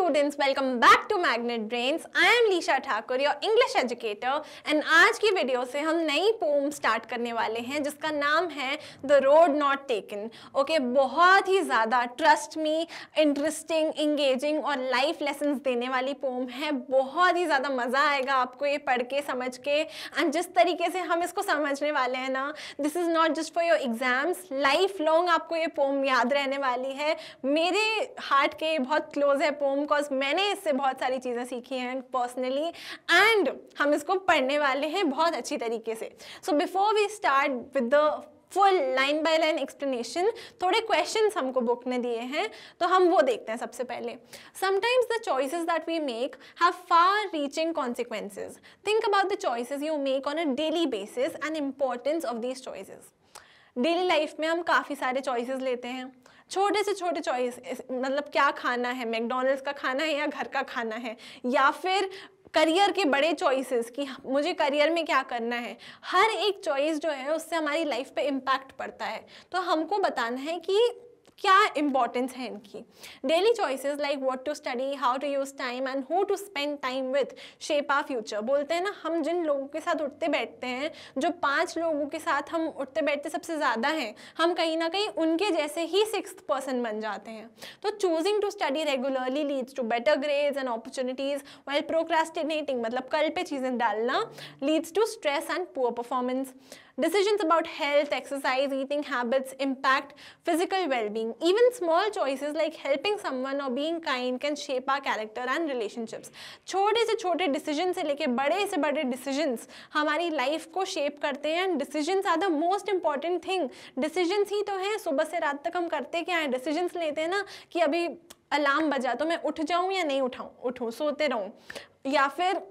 students, welcome back to Magnet Brains. I am Lisha Thakur, your English educator, and आज की video से हम नई पोम स्टार्ट करने वाले हैं जिसका नाम है The Road Not Taken. Okay, बहुत ही ज़्यादा ट्रस्ट मी इंटरेस्टिंग, इंगेजिंग और लाइफ लेसन्स देने वाली पोम है. बहुत ही ज़्यादा मज़ा आएगा आपको ये पढ़ के समझ के. एंड जिस तरीके से हम इसको समझने वाले हैं ना, this is not just for your exams, life long आपको ये पोम याद रहने वाली है. मेरे हार्ट के बहुत क्लोज है पोम, कॉज मैंने इससे बहुत सारी चीज़ें सीखी हैं पर्सनली एंड हम इसको पढ़ने वाले हैं बहुत अच्छी तरीके से. So before we start with the full line by line explanation, थोड़े क्वेश्चंस हमको बुक ने दिए हैं तो हम वो देखते हैं. सबसे पहले, sometimes the choices that we make have far reaching consequences. Think about the choices you make on a daily basis and importance of these choices. Daily life में हम काफ़ी सारे चॉइसेस लेते हैं. छोटे से छोटे चॉइस, मतलब क्या खाना है, मैकडॉनल्ड्स का खाना है या घर का खाना है, या फिर करियर के बड़े चॉइसेस कि मुझे करियर में क्या करना है. हर एक चॉइस जो है उससे हमारी लाइफ पे इम्पैक्ट पड़ता है. तो हमको बताना है कि क्या इंपॉर्टेंस है इनकी. Daily choices like what to study, how to use time and who to spend time with shape our future. बोलते हैं ना, हम जिन लोगों के साथ उठते बैठते हैं, जो 5 लोगों के साथ हम उठते बैठते सबसे ज़्यादा हैं, हम कहीं ना कहीं उनके जैसे ही 6th पर्सन बन जाते हैं. तो choosing to study regularly leads to better grades and opportunities, while procrastinating मतलब कल पे चीज़ें डालना leads to stress and poor performance. Decisions about health, exercise, eating habits impact physical well-being. Even small choices like helping someone or being kind can shape our character and relationships. छोटे से छोटे decisions से लेके बड़े से बड़े decisions हमारी life को shape करते हैं. And decisions are the most important thing. Decisions ही तो हैं. सुबह से रात तक हम करते क्या है, decisions लेते हैं ना कि अभी अलार्म बजा तो मैं उठ जाऊँ या नहीं उठूँ, सोते रहूँ. या फिर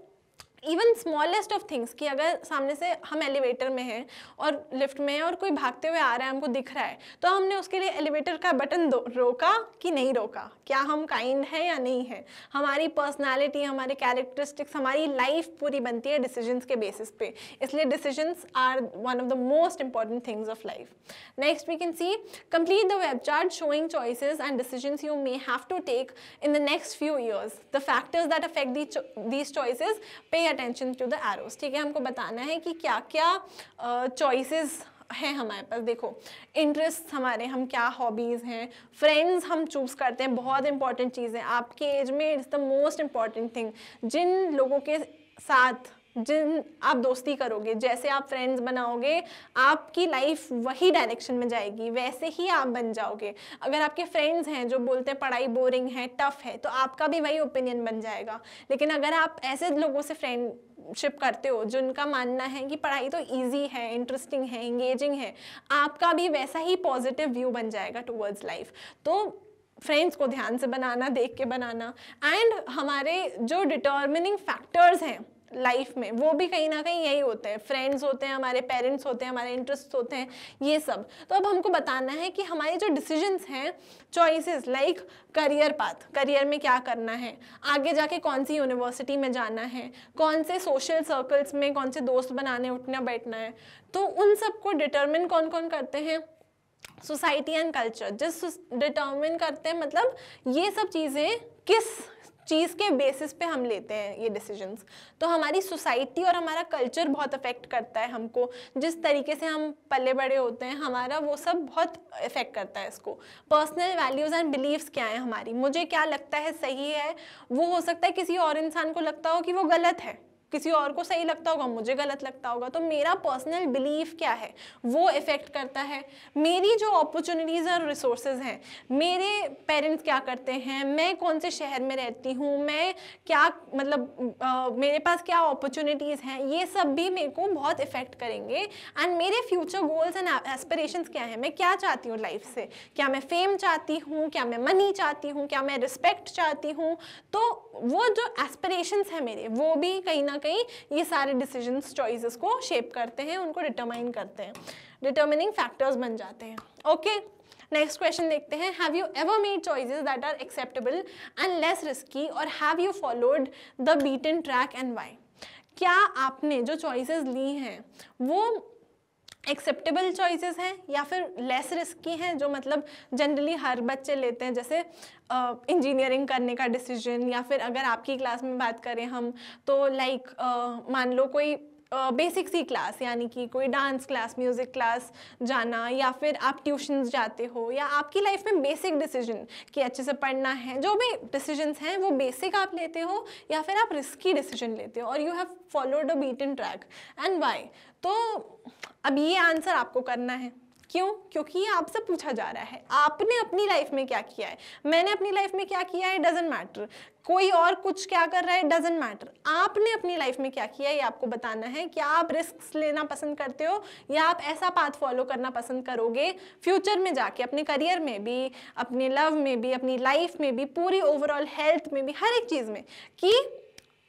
इवन स्मॉलेस्ट ऑफ थिंग्स कि अगर सामने से हम एलिवेटर में हैं और लिफ्ट में हैं और कोई भागते हुए आ रहा है, हमको दिख रहा है, तो हमने उसके लिए एलिवेटर का बटन रोका कि नहीं रोका. क्या हम काइंड है या नहीं है. हमारी पर्सनालिटी, हमारे कैरेक्टरिस्टिक्स, हमारी लाइफ पूरी बनती है डिसीजंस के बेसिस पे. इसलिए decisions are one of the most important things of life. Next we can see, complete the web chart showing choices and decisions you may have to take in the next few years. The factors that affect these choices, pay attention to the arrows. ठीक है, हमको बताना है कि क्या क्या choices हैं हमारे पास. देखो, इंटरेस्ट हमारे, हम क्या हॉबीज़ हैं, फ्रेंड्स हम चूज़ करते हैं, बहुत इंपॉर्टेंट चीज़ है. आपके एज में it's the most important thing. जिन लोगों के साथ जिन आप दोस्ती करोगे, जैसे आप फ्रेंड्स बनाओगे, आपकी लाइफ वही डायरेक्शन में जाएगी, वैसे ही आप बन जाओगे. अगर आपके फ्रेंड्स हैं जो बोलते हैं पढ़ाई बोरिंग है, टफ है, तो आपका भी वही ओपिनियन बन जाएगा. लेकिन अगर आप ऐसे लोगों से फ्रेंडशिप करते हो जिनका मानना है कि पढ़ाई तो इजी है, इंटरेस्टिंग है, इंगेजिंग है, आपका भी वैसा ही पॉजिटिव व्यू बन जाएगा टूवर्ड्स लाइफ. तो फ्रेंड्स को ध्यान से बनाना, देख के बनाना. एंड हमारे जो डिटर्मिनिंग फैक्टर्स हैं लाइफ में, वो भी कहीं ना कहीं यही होते हैं. फ्रेंड्स होते हैं, हमारे पेरेंट्स होते हैं, हमारे इंटरेस्ट होते हैं, ये सब. तो अब हमको बताना है कि हमारे जो डिसीजंस हैं, choices like career path, career में क्या करना है, आगे जाके कौन सी यूनिवर्सिटी में जाना है, कौन से सोशल सर्कल्स में कौन से दोस्त बनाने, उठना बैठना है, तो उन सबको डिटर्मिन कौन कौन करते हैं, सोसाइटी एंड कल्चर. जिस डिटर्मिन करते हैं, मतलब ये सब चीज़ें किस चीज़ के बेसिस पे हम लेते हैं ये डिसीजंस. तो हमारी सोसाइटी और हमारा कल्चर बहुत अफेक्ट करता है हमको. जिस तरीके से हम पले बड़े होते हैं, हमारा वो सब बहुत इफेक्ट करता है इसको. पर्सनल वैल्यूज़ एंड बिलीव्स क्या है हमारी, मुझे क्या लगता है सही है, वो हो सकता है किसी और इंसान को लगता हो कि वो गलत है, किसी और को सही लगता होगा, मुझे गलत लगता होगा. तो मेरा पर्सनल बिलीफ क्या है वो इफ़ेक्ट करता है. मेरी जो अपॉर्चुनिटीज़ और रिसोर्सेज हैं, मेरे पेरेंट्स क्या करते हैं, मैं कौन से शहर में रहती हूँ, मैं क्या मतलब मेरे पास क्या अपॉर्चुनिटीज़ हैं, ये सब भी मेरे को बहुत इफ़ेक्ट करेंगे. एंड मेरे फ्यूचर गोल्स एंड एस्पिरेशंस क्या हैं, मैं क्या चाहती हूँ लाइफ से. क्या मैं फेम चाहती हूँ, क्या मैं मनी चाहती हूँ, क्या मैं रिस्पेक्ट चाहती हूँ. तो वो जो एस्पिरेशंस हैं मेरे, वो भी कहीं ना कहीं ये सारे डिसीजंस, चॉइसेस को शेप करते हैं, उनको डिटरमाइन करते हैं, डिटर्मिनिंग फैक्टर्स बन जाते हैं. ओके, नेक्स्ट क्वेश्चन देखते हैं. Have you ever made choices that are acceptable and less risky, और have you followed the beaten track and why. क्या आपने जो चॉइसेस ली हैं वो एक्सेप्टेबल चॉइसेस हैं या फिर लेस रिस्की हैं, जो मतलब जनरली हर बच्चे लेते हैं, जैसे इंजीनियरिंग करने का डिसीजन, या फिर अगर आपकी क्लास में बात करें हम तो लाइक मान लो कोई बेसिक सी क्लास, यानी कि कोई डांस क्लास, म्यूज़िक क्लास जाना, या फिर आप ट्यूशन्स जाते हो, या आपकी लाइफ में बेसिक डिसीजन कि अच्छे से पढ़ना है, जो भी डिसीजंस हैं वो बेसिक आप लेते हो या फिर आप रिस्की डिसीजन लेते हो, और you have followed a beaten track, and why. तो अब ये आंसर आपको करना है। क्यों? क्योंकि ये आपसे पूछा जा रहा है आपने अपनी लाइफ में क्या किया है, मैंने अपनी लाइफ में क्या किया है, डजंट मैटर, कोई और कुछ क्या कर रहा है, डजंट मैटर, आपने अपनी लाइफ में क्या किया है ये आपको बताना है। क्या आप रिस्क लेना पसंद करते हो या आप ऐसा पाथ फॉलो करना पसंद करोगे फ्यूचर में जाके, अपने करियर में भी, अपने लव में भी, अपनी लाइफ में भी, पूरी ओवरऑल हेल्थ में भी, हर एक चीज़ में, कि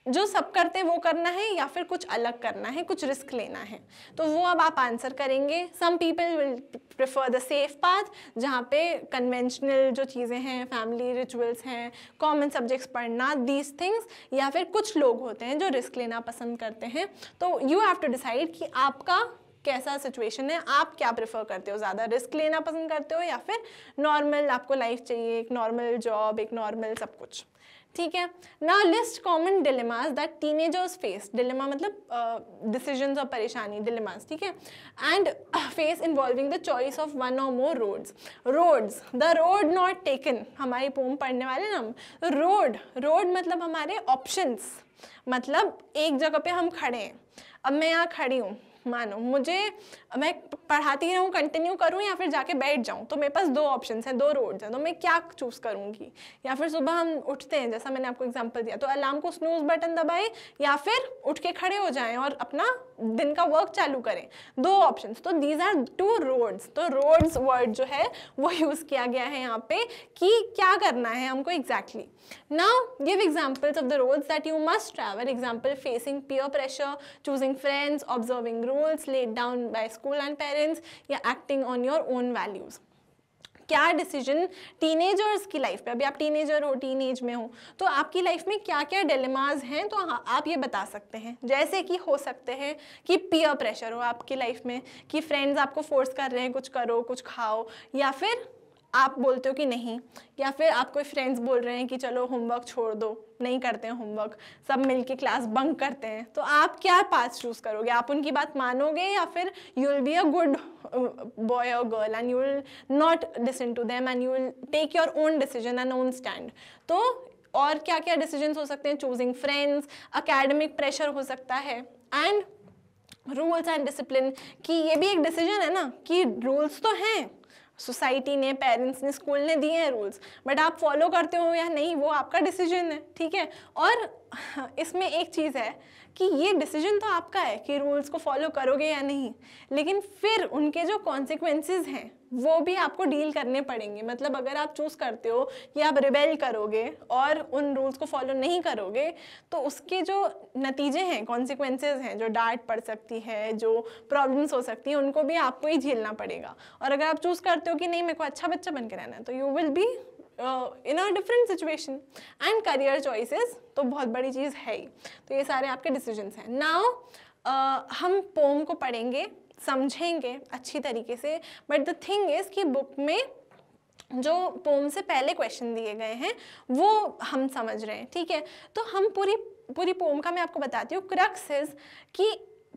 जो सब करते हैं वो करना है या फिर कुछ अलग करना है, कुछ रिस्क लेना है। तो वो अब आप आंसर करेंगे। Some people will prefer the safe path, जहाँ पे कन्वेंशनल जो चीज़ें हैं, फैमिली रिचुअल्स हैं, कॉमन सब्जेक्ट्स पढ़ना, दीज थिंग्स, या फिर कुछ लोग होते हैं जो रिस्क लेना पसंद करते हैं। तो यू हैव टू डिसाइड कि आपका कैसा सिचुएशन है, आप क्या प्रेफर करते हो, ज़्यादा रिस्क लेना पसंद करते हो या फिर नॉर्मल आपको लाइफ चाहिए, एक नॉर्मल जॉब, एक नॉर्मल सब कुछ। ठीक है। Now list common dilemmas that teenagers face. Dilemma मतलब डिसीजंस और परेशानी, डिलेमास, ठीक है। And face involving the choice of one or more roads. Roads, the road not taken, हमारी पोम पढ़ने वाले ना हम। रोड, रोड मतलब हमारे ऑप्शंस, मतलब एक जगह पे हम खड़े हैं, अब मैं यहाँ खड़ी हूँ, मानो मैं पढ़ाती रहूँ, कंटिन्यू करूँ, या फिर जाके बैठ जाऊँ, तो मेरे पास दो ऑप्शंस हैं, दो रोड्स हैं, तो मैं क्या चूज़ करूँगी। या फिर सुबह हम उठते हैं, जैसा मैंने आपको एग्जांपल दिया, तो अलार्म को स्नूज बटन दबाएं या फिर उठ के खड़े हो जाएं और अपना दिन का वर्क चालू करें, दो ऑप्शंस। तो दीज आर टू रोड्स। तो रोड्स वर्ड जो है वो यूज़ किया गया है यहाँ पे कि क्या करना है हमको exactly. Now give examples of the roads that you must travel. Example, facing peer pressure, choosing friends, observing rules laid down by school and parents, या acting on your own values। क्या डिसीजन टीनेजर्स की life पे, अभी आप teenager हो, teenage में हो, तो आपकी लाइफ में क्या क्या डिलेमास हैं, तो हाँ आप ये बता सकते हैं। जैसे कि हो सकते हैं कि पीयर प्रेशर हो आपकी लाइफ में, कि फ्रेंड्स आपको फोर्स कर रहे हैं कुछ करो, कुछ खाओ, या फिर आप बोलते हो कि नहीं, या फिर आपको फ्रेंड्स बोल रहे हैं कि चलो होमवर्क छोड़ दो, नहीं करते हैं होमवर्क, सब मिलके क्लास बंक करते हैं। तो आप क्या पाथ चूज करोगे? आप उनकी बात मानोगे या फिर you will be a good boy or girl and you will not listen to them and you will take your own decision and own stand. तो और क्या क्या डिसीजंस हो सकते हैं? चूजिंग फ्रेंड्स, एकेडमिक प्रेशर हो सकता है, एंड रूल्स एंड डिसिप्लिन, कि ये भी एक डिसीजन है ना, कि रूल्स तो हैं, सोसाइटी ने, पेरेंट्स ने, स्कूल ने दिए हैं रूल्स, बट आप फॉलो करते हो या नहीं वो आपका डिसीजन है, ठीक है। और इसमें एक चीज़ है कि ये डिसीजन तो आपका है कि रूल्स को फॉलो करोगे या नहीं, लेकिन फिर उनके जो कॉन्सिक्वेंसेस हैं वो भी आपको डील करने पड़ेंगे। मतलब अगर आप चूज़ करते हो कि आप रिबेल करोगे और उन रूल्स को फॉलो नहीं करोगे, तो उसके जो नतीजे हैं, कॉन्सिक्वेंसेस हैं, जो डांट पड़ सकती है, जो प्रॉब्लम्स हो सकती हैं, उनको भी आपको ही झेलना पड़ेगा। और अगर आप चूज़ करते हो कि नहीं मेरे को अच्छा बच्चा बन के रहना है, तो you will be in a different situation. And career choices तो बहुत बड़ी चीज़ है ही। तो ये सारे आपके डिसीजंस हैं। नाउ हम पोम को पढ़ेंगे, समझेंगे अच्छी तरीके से, बट द थिंग इज कि बुक में जो पोम से पहले क्वेश्चन दिए गए हैं वो हम समझ रहे हैं, ठीक है। तो हम पूरी पोम का मैं आपको बताती हूँ। क्रक्स इज कि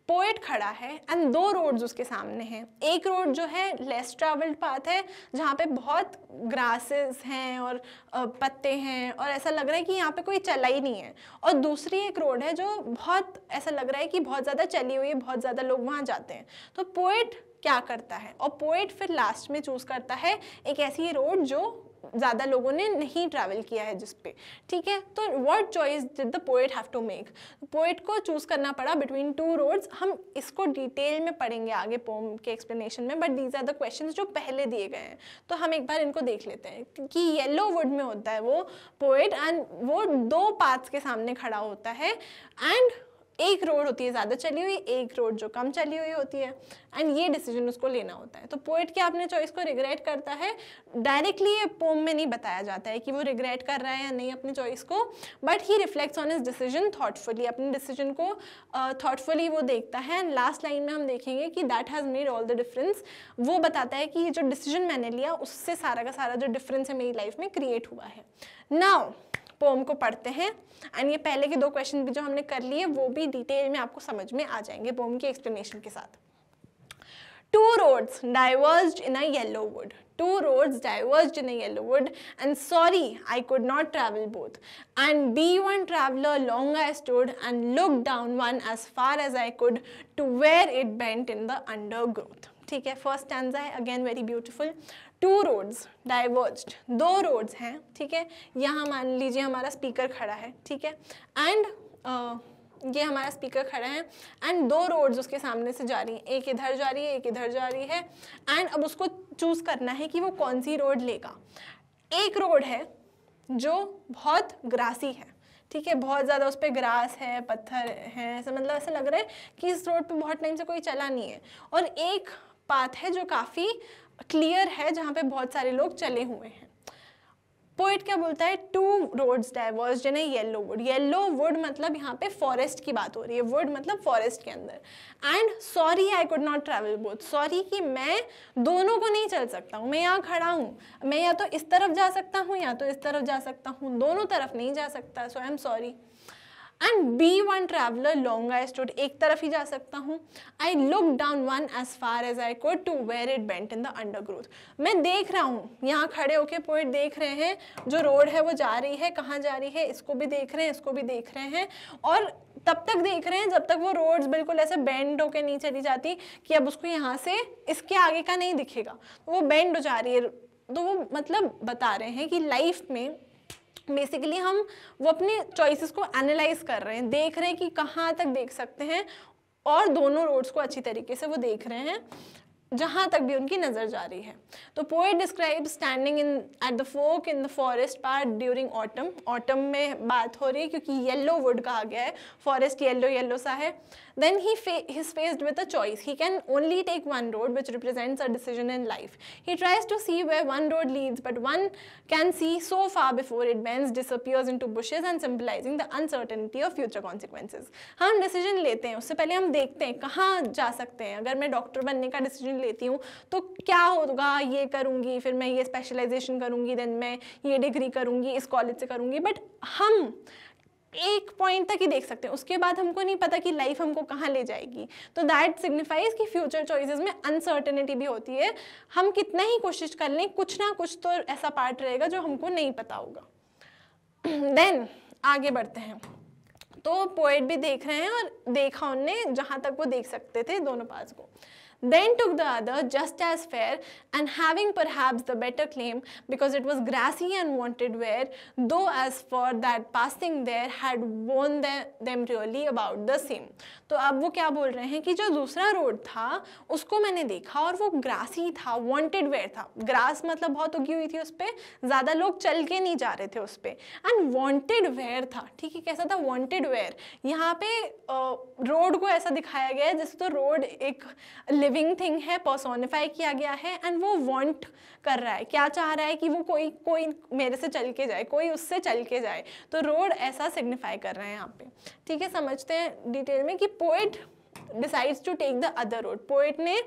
पोएट खड़ा है एंड दो रोड्स उसके सामने हैं। एक रोड जो है लेस ट्रैवल्ड पाथ है, जहाँ पे बहुत ग्रासेस हैं और पत्ते हैं और ऐसा लग रहा है कि यहाँ पे कोई चला ही नहीं है। और दूसरी एक रोड है जो बहुत ऐसा लग रहा है कि बहुत ज़्यादा चली हुई है, बहुत ज़्यादा लोग वहाँ जाते हैं। तो पोएट क्या करता है, और पोएट फिर लास्ट में चूज़ करता है एक ऐसी रोड जो ज़्यादा लोगों ने नहीं ट्रैवल किया है जिस पे, ठीक है। तो what choice did the poet have to make? Poet को चूज़ करना पड़ा बिटवीन टू रोड्स। हम इसको डिटेल में पढ़ेंगे आगे पोम के एक्सप्लेनेशन में, but these are the questions जो पहले दिए गए हैं। तो हम एक बार इनको देख लेते हैं कि येलो वुड में होता है वो पोएट, एंड वो दो पाथ्स के सामने खड़ा होता है, एंड एक रोड होती है ज़्यादा चली हुई, एक रोड जो कम चली हुई होती है, एंड ये डिसीजन उसको लेना होता है। तो पोएट क्या अपने चॉइस को रिग्रेट करता है? डायरेक्टली ये पोम में नहीं बताया जाता है कि वो रिग्रेट कर रहा है या नहीं अपने चॉइस को, but he reflects on his decision thoughtfully, अपने डिसीजन को थॉटफुली वो देखता है। एंड लास्ट लाइन में हम देखेंगे कि that has made all the difference, वो बताता है कि ये जो डिसीजन मैंने लिया उससे सारा का सारा जो डिफरेंस है मेरी लाइफ में क्रिएट हुआ है। नाउ पोम को पढ़ते हैं, एंड ये पहले के 2 क्वेश्चन भी जो हमने कर लिए वो भी डिटेल में आपको समझ में आ जाएंगे पोम की एक्सप्लेनेशन के साथ। 2 roads diverged in a yellow wood. 2 roads diverged in a yellow wood, and sorry, I could not travel both. And be one traveler long I stood, and looked down one as far as I could, to where it bent in the undergrowth. ठीक है, first stanza है, again very beautiful. 2 roads diverged, 2 roads हैं, ठीक है। यहाँ मान लीजिए हमारा स्पीकर खड़ा है, ठीक है, एंड ये हमारा स्पीकर खड़ा है, एंड 2 रोड्स उसके सामने से जा रही हैं, एक इधर जा रही है, एक इधर जा रही है, एंड अब उसको चूज करना है कि वो कौन सी रोड लेगा। एक रोड है जो बहुत ग्रासी है, ठीक है, बहुत ज़्यादा उस पर ग्रास है, पत्थर है, ऐसा मतलब ऐसा लग रहा है कि इस रोड पे बहुत टाइम से कोई चला नहीं है, और एक पाथ है जो काफ़ी क्लियर है जहाँ पे बहुत सारे लोग चले हुए हैं। पोएट क्या बोलता है? 2 roads diverged in a yellow wood. Yellow would मतलब यहाँ पे फॉरेस्ट की बात हो रही है, वुड मतलब फॉरेस्ट के अंदर। And sorry I could not travel both, sorry कि मैं दोनों को नहीं चल सकता हूँ, मैं यहाँ खड़ा हूँ, मैं या तो इस तरफ जा सकता हूँ या तो इस तरफ जा सकता हूँ, दोनों तरफ नहीं जा सकता, so I am sorry. And be one traveller long I stood, एक तरफ ही जा सकता हूँ। I look down one as far as I could to where it bent in the undergrowth, मैं देख रहा हूँ, यहाँ खड़े होके पोएट देख रहे हैं जो रोड है वो जा रही है, कहाँ जा रही है, इसको भी देख रहे हैं, इसको भी देख रहे हैं, और तब तक देख रहे हैं जब तक वो रोड्स बिल्कुल ऐसे बेंड होके नहीं चली जाती कि अब उसको यहाँ से इसके आगे का नहीं दिखेगा, तो वो बेंड हो जा रही है। तो वो मतलब बता रहे हैं कि लाइफ में बेसिकली हम वो अपने चॉइसेस को एनालाइज कर रहे हैं, देख रहे हैं कि कहाँ तक देख सकते हैं, और दोनों रोड्स को अच्छी तरीके से वो देख रहे हैं जहाँ तक भी उनकी नज़र जा रही है। तो poet describe standing in at the fork in the forest part during autumn, autumn में बात हो रही है क्योंकि येलो वुड कहा गया है, फॉरेस्ट येलो येलो सा है। Then he is faced with a choice. He can only take one road, which represents a decision in life. He tries to see where one road leads, but one can see so far before it bends, disappears into bushes, and symbolizing the uncertainty of future consequences. हम decision लेते हैं, उससे पहले हम देखते हैं कहाँ जा सकते हैं। अगर मैं डॉक्टर बनने का डिसीजन लेती हूँ तो क्या होगा, ये करूँगी, फिर मैं ये स्पेशलाइजेशन करूँगी, देन मैं ये डिग्री करूँगी, इस कॉलेज से करूँगी, बट हम एक पॉइंट तक ही देख सकते हैं, उसके बाद हमको नहीं पता कि लाइफ हमको कहाँ ले जाएगी। तो दैट सिग्निफाइज कि फ्यूचर चॉइसेस में अनसर्टेनिटी भी होती है, हम कितना ही कोशिश कर लें कुछ ना कुछ तो ऐसा पार्ट रहेगा जो हमको नहीं पता होगा। देन आगे बढ़ते हैं, तो पोएट भी देख रहे हैं और देखा उनने जहाँ तक वो देख सकते थे दोनों पास को। Then took the other just as fair, and having perhaps the better claim, because it was grassy and wanted wear, though as for that passing there had worn them really about the same. तो अब वो क्या बोल रहे हैं कि जो दूसरा रोड था उसको मैंने देखा और वो ग्रासी था, वांटेड वेयर था, ग्रास मतलब बहुत उगी हुई थी उस पर, ज़्यादा लोग चल के नहीं जा रहे थे उस पर, एंड वांटेड वेयर था, ठीक है, कैसा था, वांटेड वेयर। यहाँ पे रोड को ऐसा दिखाया गया है जैसे तो रोड एक लिविंग थिंग है, पर्सोनिफाई किया गया है, एंड वो वांट कर रहा है, क्या चाह रहा है कि वो कोई मेरे से चल के जाए, कोई उससे चल के जाए, तो रोड ऐसा सिग्निफाई कर रहे हैं यहाँ पे। ठीक है, समझते हैं डिटेल में कि poet decides to take the other road. Poet ने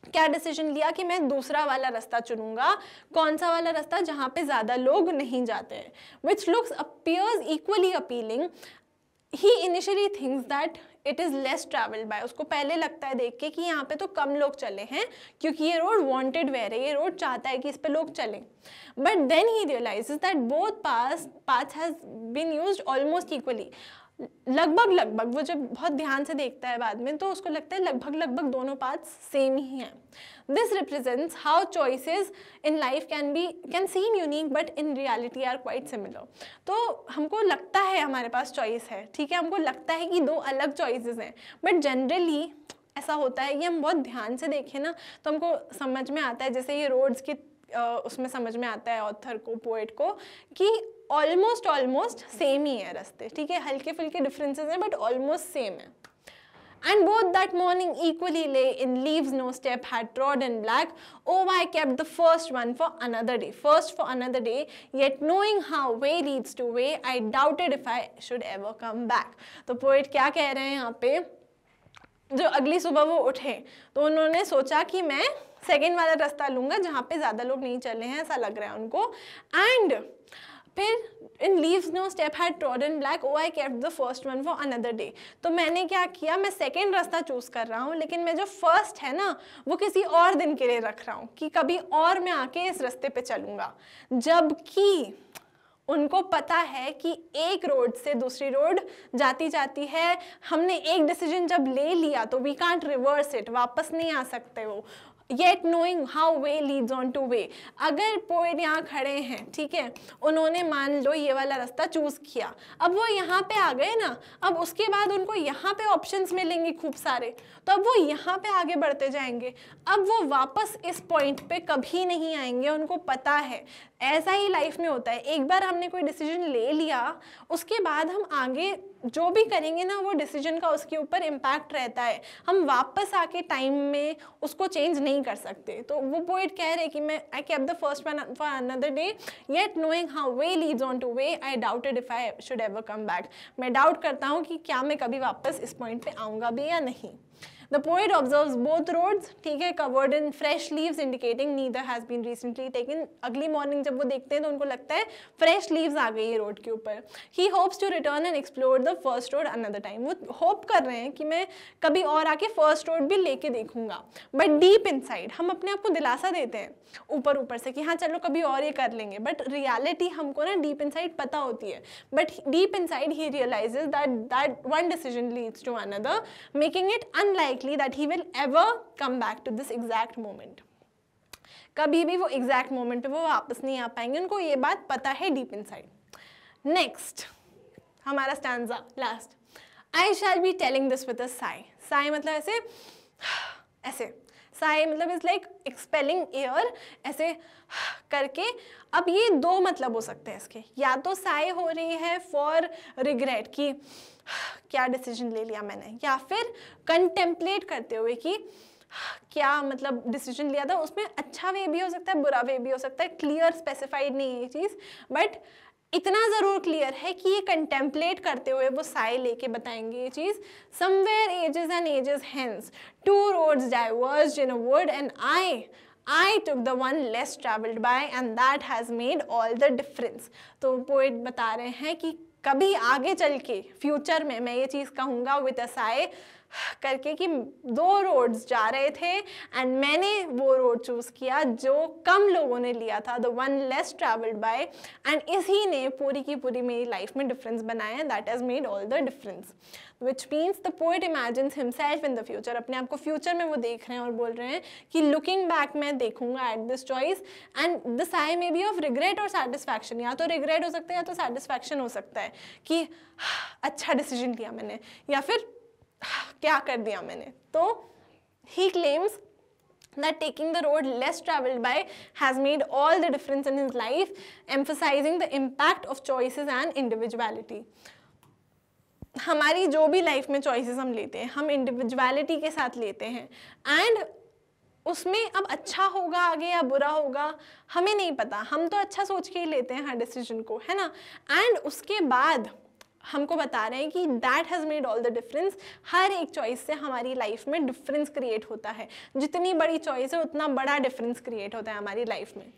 क्या डिसीजन लिया कि मैं दूसरा वाला रास्ता चुनूंगा। कौन सा वाला रास्ता? जहाँ पे ज़्यादा लोग नहीं जाते हैं, which looks appears equally appealing. He initially thinks that it is less travelled bye, उसको पहले लगता है देख के कि यहाँ पे तो कम लोग चले हैं क्योंकि ये रोड वांटेड वेयर है, ये रोड चाहता है कि इस पे लोग चलें। But then he realises that both paths has been used almost equally. लगभग वो जब बहुत ध्यान से देखता है बाद में तो उसको लगता है लगभग दोनों पाथ्स सेम ही हैं। This represents how choices in life can seem unique but in reality are quite similar. तो हमको लगता है हमारे पास चॉइस है, ठीक है, हमको लगता है कि दो अलग चॉइसेस हैं, बट जनरली ऐसा होता है कि हम बहुत ध्यान से देखें ना तो हमको समझ में आता है, जैसे ये रोड्स की उसमें समझ में आता है ऑथर को, पोएट को, कि ऑलमोस्ट सेम ही है रास्ते, ठीक है, हल्के फुल्के डिफरेंसेस हैं बट ऑलमोस्ट सेम है. And both that morning equally lay in leaves no step had trod in black. Oh, I kept the first one for another day. First for another day, yet knowing how way leads to way, I doubted if I should ever come back. तो poet क्या कह रहे हैं यहाँ पे, जो अगली सुबह वो उठे तो उन्होंने सोचा कि मैं सेकेंड वाला रास्ता लूँगा जहाँ पे ज़्यादा लोग नहीं चल रहे हैं, ऐसा लग रहा है उनको. एंड फिर in leaves no step had trodden black, oh I kept the first one for another day. तो मैंने क्या किया, मैं सेकेंड रास्ता चूज़ कर रहा हूँ लेकिन मैं जो फर्स्ट है ना वो किसी और दिन के लिए रख रहा हूँ कि कभी और मैं आके इस रास्ते पे चलूँगा. जबकि उनको पता है कि एक रोड से दूसरी रोड जाती जाती है, हमने एक डिसीजन जब ले लिया तो वी कांट रिवर्स इट, वापस नहीं आ सकते वो. Yet knowing how way leads on to way. अगर पोएट यहाँ खड़े हैं, ठीक है, उन्होंने मान लो ये वाला रास्ता चूज किया, अब वो यहाँ पे आ गए ना, अब उसके बाद उनको यहाँ पे ऑप्शंस मिलेंगे खूब सारे, तो अब वो यहाँ पे आगे बढ़ते जाएंगे. अब वो वापस इस पॉइंट पे कभी नहीं आएंगे, उनको पता है. ऐसा ही लाइफ में होता है, एक बार हमने कोई डिसीजन ले लिया उसके बाद हम आगे जो भी करेंगे ना वो डिसीजन का उसके ऊपर इम्पैक्ट रहता है, हम वापस आके टाइम में उसको चेंज नहीं कर सकते. तो वो पोएट कह रहे कि मैं आई kept the first one for another day, yet knowing how way Leeds on two way, I doubted if I should ever come back. मैं डाउट करता हूँ कि क्या मैं कभी वापस इस पॉइंट पे आऊँगा भी या नहीं. The poet observes both roads, ठीक है, covered in fresh leaves indicating neither has been recently taken. अगली मॉर्निंग जब वो देखते हैं तो उनको लगता है fresh leaves आ गई है रोड के ऊपर. He hopes to return and explore the first road another time. वो होप कर रहे हैं कि मैं कभी और आके फर्स्ट रोड भी लेके देखूंगा. But deep inside हम अपने आप को दिलासा देते हैं ऊपर ऊपर से कि हाँ चलो कभी और ये कर लेंगे, बट रियलिटी हमको ना डीप इनसाइड पता होती है. But deep inside he realises that one decision leads to another, making it unlikely that he will ever come back to this exact moment. कभी भी वो एग्जैक्ट मोमेंट पे वो वापस नहीं आ पाएंगे, उनको ये बात पता है डीप इनसाइड. नेक्स्ट हमारा stanza last. I shall be telling this with a Sai. Sai मतलब ऐसे ऐसे, साई मतलब इज लाइक एक्सपेलिंग एयर, ऐसे करके. अब ये दो मतलब हो सकते हैं इसके, या तो साई हो रही है फॉर रिग्रेट कि क्या डिसीजन ले लिया मैंने, या फिर कंटेम्पलेट करते हुए कि क्या मतलब डिसीजन लिया था, उसमें अच्छा वे भी हो सकता है बुरा वे भी हो सकता है. क्लियर स्पेसिफाइड नहीं है ये चीज़, बट इतना ज़रूर क्लियर है कि ये कंटेम्पलेट करते हुए वो साई लेके बताएंगे ये चीज़. Somewhere ages and ages hence two roads diverged in a wood and I took the one less traveled by and that has made all the difference. तो पोएट बता रहे हैं कि कभी आगे चल के फ्यूचर में मैं ये चीज़ कहूँगा विद अ साई करके कि दो रोड्स जा रहे थे एंड मैंने वो रोड चूज़ किया जो कम लोगों ने लिया था, the one less travelled bye, and इसी ने पूरी की पूरी मेरी लाइफ में डिफरेंस बनाया. That has made all the difference. Which means the poet imagines himself in the future. अपने आप को फ्यूचर में वो देख रहे हैं और बोल रहे हैं कि लुकिंग बैक मैं देखूंगा at this choice and the Sai may be of regret और सेटिस्फैक्शन. या तो रिग्रेट हो सकता है या तो सेटिस्फैक्शन हो सकता है कि अच्छा डिसीजन लिया मैंने, या फिर क्या कर दिया मैंने. तो he claims that taking the road less traveled by has made all the difference in his life, emphasizing the impact of choices and individuality. हमारी जो भी लाइफ में चॉइसेस हम लेते हैं हम इंडिविजुअलिटी के साथ लेते हैं, एंड उसमें अब अच्छा होगा आगे या बुरा होगा हमें नहीं पता, हम तो अच्छा सोच के ही लेते हैं हर डिसीजन को, है ना. एंड उसके बाद हमको बता रहे हैं कि that has made all the difference. हर एक चॉइस से हमारी लाइफ में डिफरेंस क्रिएट होता है, जितनी बड़ी चॉइस है उतना बड़ा डिफरेंस क्रिएट होता है हमारी लाइफ में.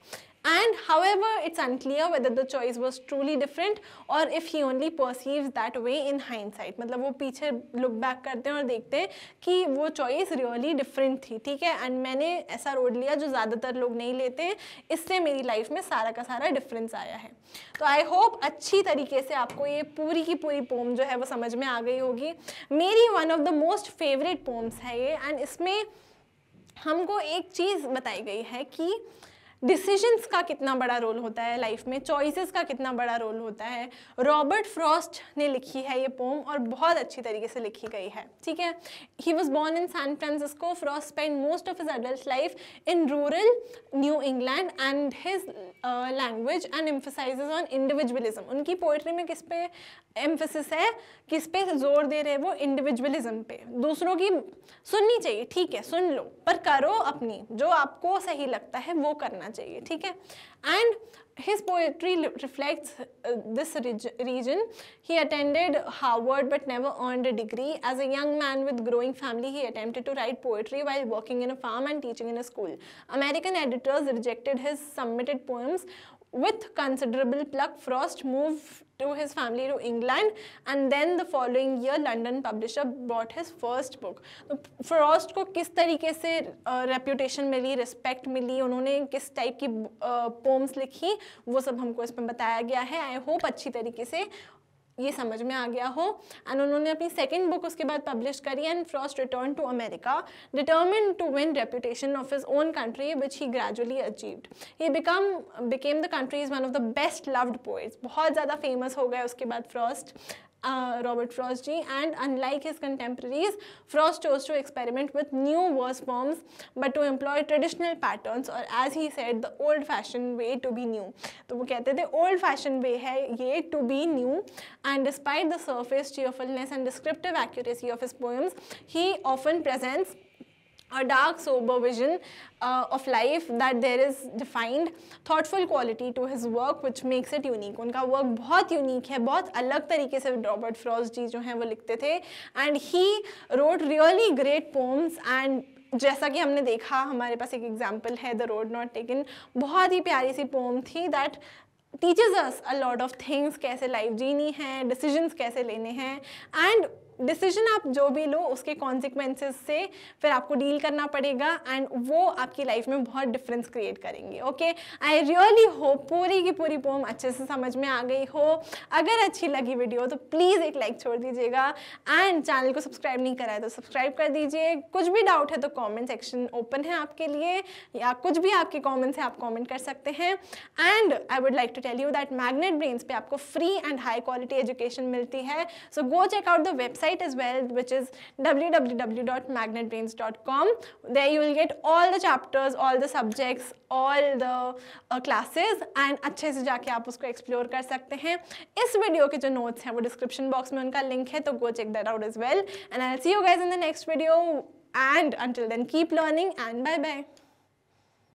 And however, it's unclear whether the choice was truly different or if he only perceives that way in hindsight. मतलब वो पीछे look back करते हैं और देखते हैं कि वो choice really different थी, ठीक है, and मैंने ऐसा रोड लिया जो ज़्यादातर लोग नहीं लेते हैं, इससे मेरी लाइफ में सारा का सारा डिफरेंस आया है. तो आई होप अच्छी तरीके से आपको ये पूरी की पूरी पोम जो है वो समझ में आ गई होगी. मेरी one of the most favourite poems है ये, एंड इसमें हमको एक चीज़ बताई गई है कि डिसीजंस का कितना बड़ा रोल होता है लाइफ में, चॉइसेस का कितना बड़ा रोल होता है। रॉबर्ट फ्रॉस्ट ने लिखी है ये पोम और बहुत अच्छी तरीके से लिखी गई है, ठीक है। He was born in San Francisco. Frost spend most of his adult life in rural New England and his language and emphasises on individualism. उनकी पोइट्री में किस पे एम्फेसिस है, किस पे जोर दे रहे हैं वो, इंडिविजुअलिज्म पे। दूसरों की सुननी चाहिए, ठीक है, सुन लो, पर करो अपनी, जो आपको सही लगता है वो करना चाहिए, ठीक है। And his poetry reflects this region. He attended Harvard but never earned a degree. As a young man with growing family, he attempted to write poetry while working in a farm and teaching in a school. American editors rejected his submitted poems. With considerable pluck, Frost moved to his family to England, and then the following year, London publisher bought his first book. तो Frost को किस तरीके से reputation मिली, respect मिली, उन्होंने किस type की poems लिखी, वो सब हमको इसमें बताया गया है। आई होप अच्छी तरीके से ये समझ में आ गया हो। एंड उन्होंने अपनी सेकेंड बुक उसके बाद पब्लिश करी and Frost return to America determined to win reputation of his own country which he gradually achieved. He became the country's one of the best loved poets. बहुत ज़्यादा famous हो गए उसके बाद Frost, Robert Frost ji, and unlike his contemporaries, Frost chose to experiment with new verse forms but to employ traditional patterns, or as he said, the old-fashioned way to be new. तो वो कहते थे old-fashioned way है ये to be new, and despite the surface cheerfulness and descriptive accuracy of his poems, he often presents a dark, sober vision of life, that there is defined, thoughtful quality to his work which makes it unique. उनका work बहुत unique है, बहुत अलग तरीके से Robert Frost जी जो हैं वो लिखते थे। And he wrote really great poems, and जैसा कि हमने देखा, हमारे पास एक एग्जाम्पल है द रोड नॉट टेकन, बहुत ही प्यारी सी पोम थी that teaches us a lot of things, कैसे लाइफ जीनी है, डिसीजंस कैसे लेने हैं, एंड डिसीजन आप जो भी लो उसके कॉन्सिक्वेंसेस से फिर आपको डील करना पड़ेगा, एंड वो आपकी लाइफ में बहुत डिफरेंस क्रिएट करेंगे। ओके, आई रियली होप पूरी की पूरी पोम अच्छे से समझ में आ गई हो। अगर अच्छी लगी वीडियो तो प्लीज़ एक लाइक छोड़ दीजिएगा, एंड चैनल को सब्सक्राइब नहीं करा है तो सब्सक्राइब कर दीजिए। कुछ भी डाउट है तो कॉमेंट सेक्शन ओपन है आपके लिए, या कुछ भी आपके कॉमेंट्स है आप कॉमेंट कर सकते हैं। And I would like to tell you that Magnet Brains पे आपको free and high quality education मिलती है, so go check out the website as well, which is www.magnetbrains.com. There you will get all the chapters, all the subjects, all the classes, and अच्छे से जाके आप उसको explore कर सकते हैं। इस वीडियो के जो नोट्स हैं वो डिस्क्रिप्शन बॉक्स में उनका लिंक है, तो go check that out as well, and I'll see you guys in the next video, and until then keep learning and bye bye.